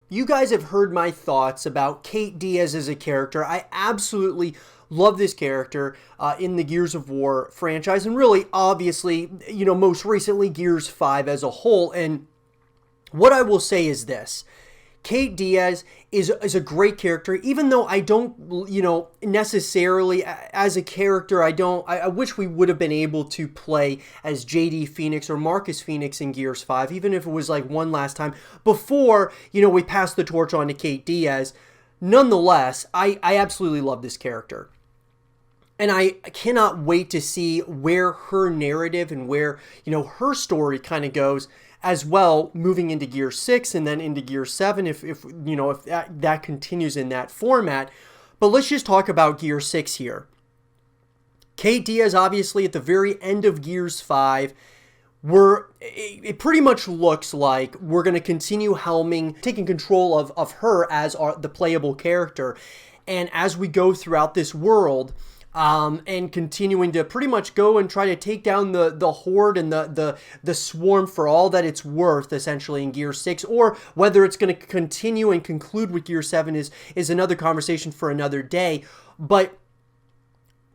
You guys have heard my thoughts about Kait Diaz as a character. I absolutely love this character in the Gears of War franchise, and really, obviously, most recently Gears 5 as a whole. And what I will say is this. Kait Diaz is a great character, even though I don't, necessarily as a character, I wish we would have been able to play as JD Phoenix or Marcus Phoenix in Gears 5, even if it was like one last time before, we passed the torch on to Kait Diaz. Nonetheless, I absolutely love this character. And I cannot wait to see where her narrative and where, her story kind of goes as well, moving into Gear 6 and then into Gear 7 if that continues in that format. But let's just talk about Gear 6 here. Kait Diaz, obviously, at the very end of Gears 5, it pretty much looks like we're going to continue taking control of her as the playable character. And as we go throughout this world, and continuing to pretty much go and try to take down the horde and the swarm for all that it's worth, essentially, in Gear 6, or whether it's going to continue and conclude with Gear 7 is another conversation for another day. But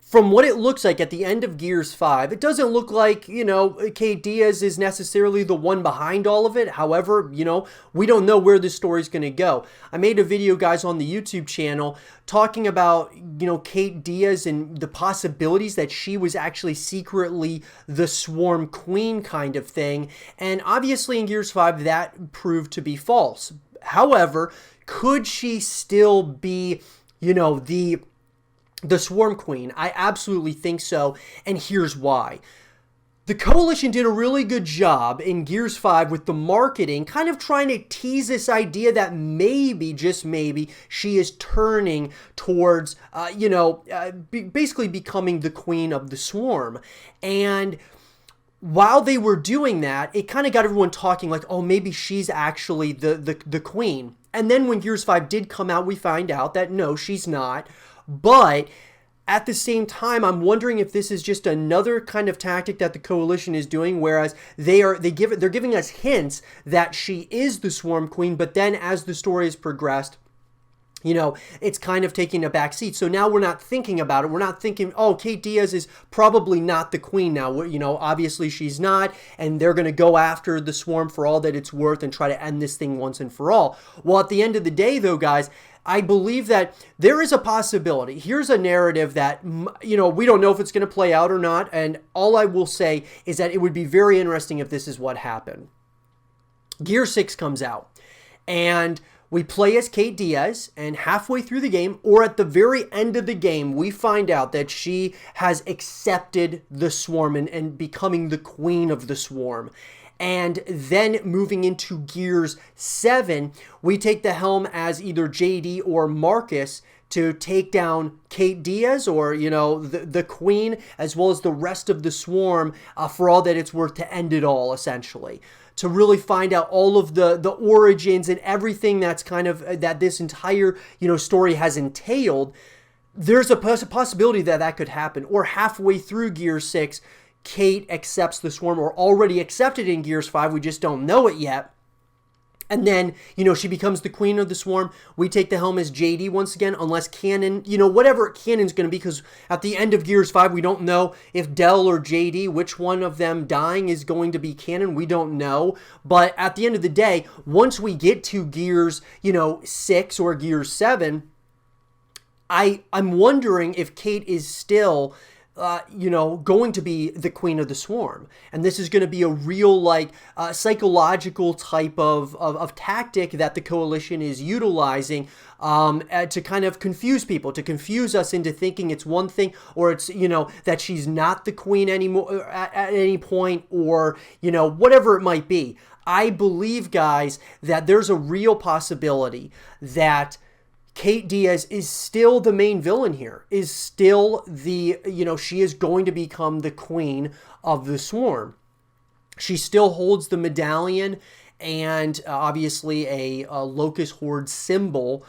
from what it looks like at the end of Gears 5, it doesn't look like, Kait Diaz is necessarily the one behind all of it. However, we don't know where this story's going to go. I made a video, guys, on the YouTube channel talking about, Kait Diaz and the possibilities that she was actually secretly the Swarm Queen kind of thing. And obviously in Gears 5, that proved to be false. However, could she still be, the Swarm Queen? I absolutely think so, and here's why. The Coalition did a really good job in Gears 5 with the marketing, kind of trying to tease this idea that maybe, just maybe, she is turning towards, basically becoming the Queen of the Swarm. And while they were doing that, it kind of got everyone talking like, oh, maybe she's actually the Queen. And then when Gears 5 did come out, we find out that no, she's not. But at the same time, I'm wondering if this is just another kind of tactic that the Coalition is doing, whereas they're giving us hints that she is the Swarm Queen, but then as the story has progressed, it's kind of taking a back seat. So now we're not thinking about it. We're not thinking, oh, Kait Diaz is probably not the Queen now. Obviously she's not, and they're going to go after the Swarm for all that it's worth and try to end this thing once and for all. Well, at the end of the day, though, guys, I believe that there is a possibility. Here's a narrative that, we don't know if it's going to play out or not. And all I will say is that it would be very interesting if this is what happened. Gear 6 comes out and we play as Kait Diaz, and halfway through the game, or at the very end of the game, we find out that she has accepted the Swarm and becoming the Queen of the Swarm. And then moving into Gears 7, we take the helm as either JD or Marcus to take down Kait Diaz, or, the Queen, as well as the rest of the Swarm, for all that it's worth, to end it all, essentially. To really find out all of the origins and everything that's kind of, that this entire, story has entailed. There's a possibility that could happen. Or halfway through Gears 6, Kait accepts the Swarm, or already accepted in Gears 5. We just don't know it yet. And then, she becomes the Queen of the Swarm. We take the helm as JD once again, unless canon, whatever canon's going to be, because at the end of Gears 5, we don't know if Del or JD, which one of them dying is going to be canon. We don't know. But at the end of the day, once we get to Gears, 6 or Gears 7, I'm wondering if Kait is still going to be the Queen of the Swarm. And this is going to be a real, psychological type of tactic that the Coalition is utilizing to kind of confuse people, to confuse us into thinking it's one thing, or it's, that she's not the Queen anymore at any point, or, whatever it might be. I believe, guys, that there's a real possibility that Kait Diaz is still the main villain here, is still she is going to become the Queen of the Swarm. She still holds the medallion and obviously a Locust Horde symbol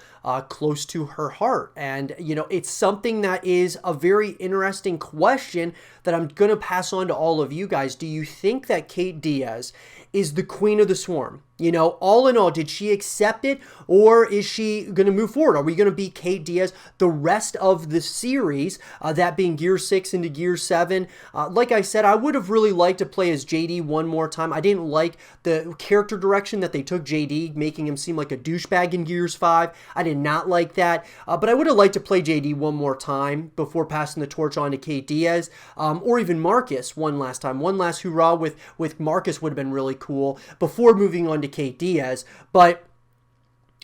close to her heart. And, it's something that is a very interesting question that I'm going to pass on to all of you guys. Do you think that Kait Diaz is the Queen of the Swarm? You know, all in all, did she accept it, or is she going to move forward? Are we going to be Kait Diaz the rest of the series, that being Gear 6 into Gear 7? Like I said, I would have really liked to play as JD one more time. I didn't like the character direction that they took JD, making him seem like a douchebag in Gears 5. I did not like that, but I would have liked to play JD one more time before passing the torch on to Kait Diaz, or even Marcus one last time. One last hurrah with Marcus would have been really cool before moving on to Kait Diaz. But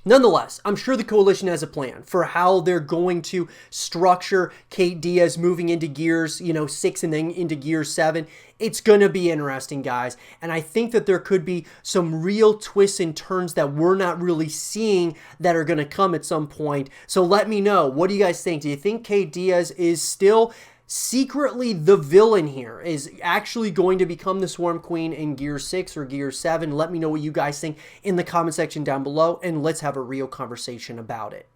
nonetheless, I'm sure the Coalition has a plan for how they're going to structure Kait Diaz moving into Gears, 6 and then into Gears 7. It's going to be interesting, guys. And I think that there could be some real twists and turns that we're not really seeing that are going to come at some point. So let me know. What do you guys think? Do you think Kait Diaz is still secretly the villain here, is actually going to become the Swarm Queen in Gear 6 or Gear 7? Let me know what you guys think in the comment section down below, and let's have a real conversation about it.